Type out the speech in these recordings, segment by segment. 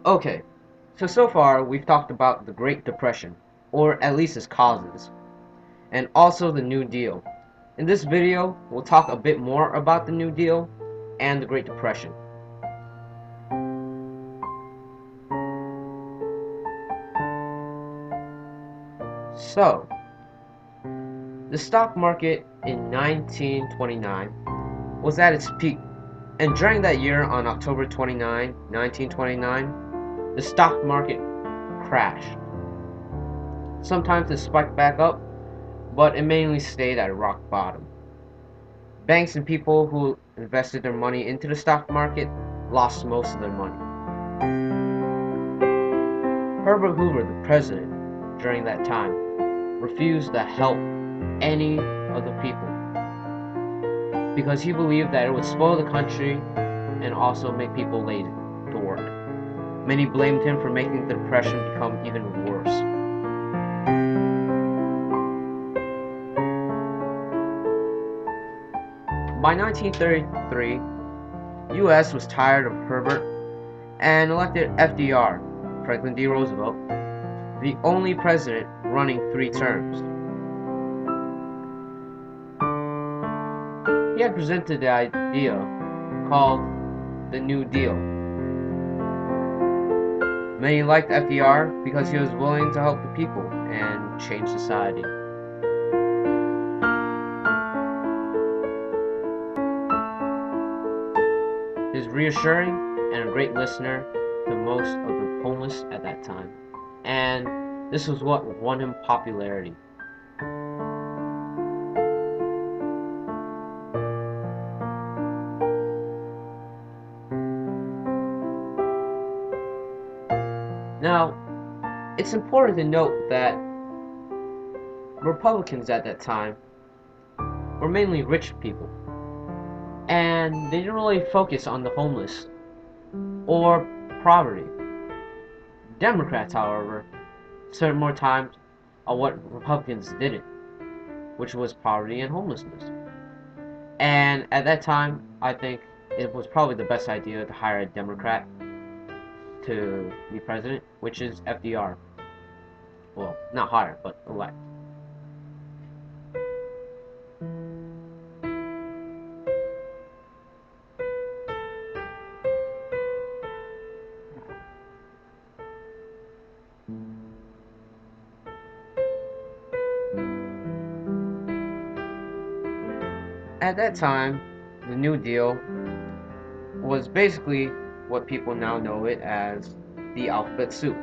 Okay, so far we've talked about the Great Depression, or at least its causes, and also the New Deal. In this video, we'll talk a bit more about the New Deal and the Great Depression. So, the stock market in 1929 was at its peak, and during that year on October 29, 1929, the stock market crashed. Sometimes it spiked back up, but it mainly stayed at rock bottom. Banks and people who invested their money into the stock market lost most of their money. Herbert Hoover, the president during that time, refused to help any of the people because he believed that it would spoil the country and also make people lazy to work. Many blamed him for making the depression become even worse. By 1933, U.S. was tired of Herbert and elected FDR, Franklin D. Roosevelt, the only president running 3 terms. He had presented the idea called the New Deal. Many liked FDR because he was willing to help the people and change society. He was reassuring and a great listener to most of the homeless at that time, and this was what won him popularity. Now, it's important to note that Republicans at that time were mainly rich people, and they didn't really focus on the homeless or poverty. Democrats, however, spent more time on what Republicans didn't, which was poverty and homelessness. And at that time, I think it was probably the best idea to hire a Democrat to be president, which is FDR. Well, not hire, but elect. At that time, the New Deal was basically what people now know it as the alphabet soup.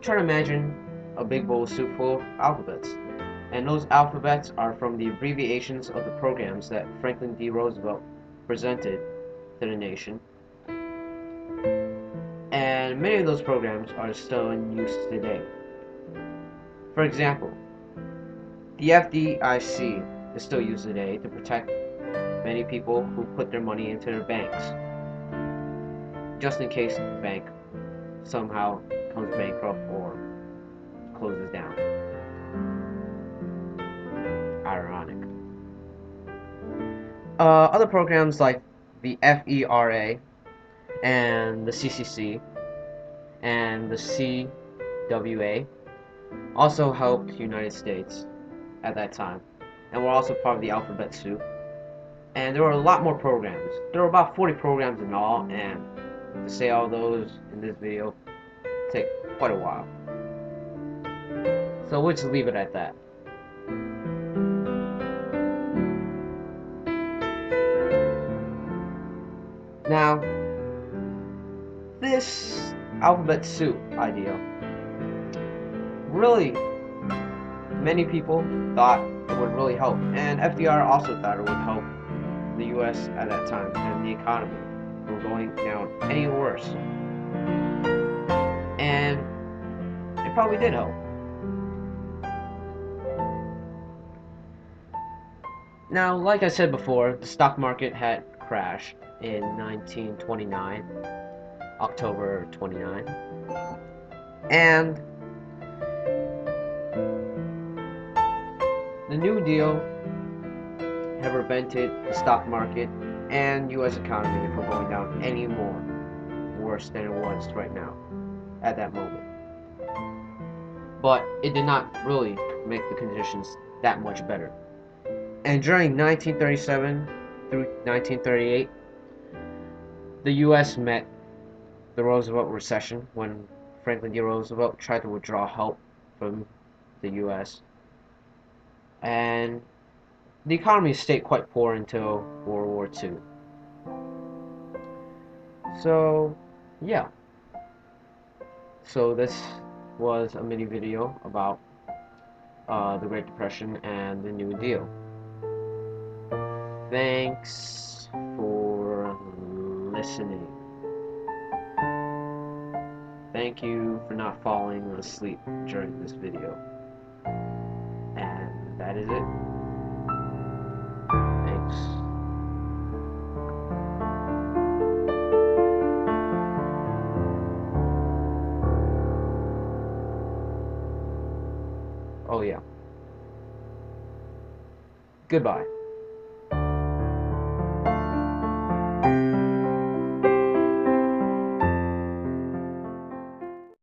Try to imagine a big bowl of soup full of alphabets, and those alphabets are from the abbreviations of the programs that Franklin D. Roosevelt presented to the nation. And many of those programs are still in use today. For example, the FDIC is still used today to protect many people who put their money into their banks, just in case the bank somehow becomes bankrupt or closes down. Ironic. Other programs like the FERA and the CCC and the CWA also helped the United States at that time, and were also part of the alphabet soup. And there were a lot more programs. There were about 40 programs in all, and to say all those in this video take quite a while. So we'll just leave it at that. Now, this alphabet soup idea, really, many people thought it would really help, and FDR also thought it would help the US at that time and the economy from going down any worse. And it probably did help. Now, like I said before, the stock market had crashed in 1929, October 29, and the New Deal have prevented the stock market and U.S. economy from going down any more worse than it was right now at that moment. But it did not really make the conditions that much better. And during 1937 through 1938, the U.S. met the Roosevelt recession when Franklin D. Roosevelt tried to withdraw help from the U.S. And the economy stayed quite poor until World War II. So, yeah. So this was a mini video about the Great Depression and the New Deal. Thanks for listening. Thank you for not falling asleep during this video. And that is it. Thanks. Oh yeah. Goodbye.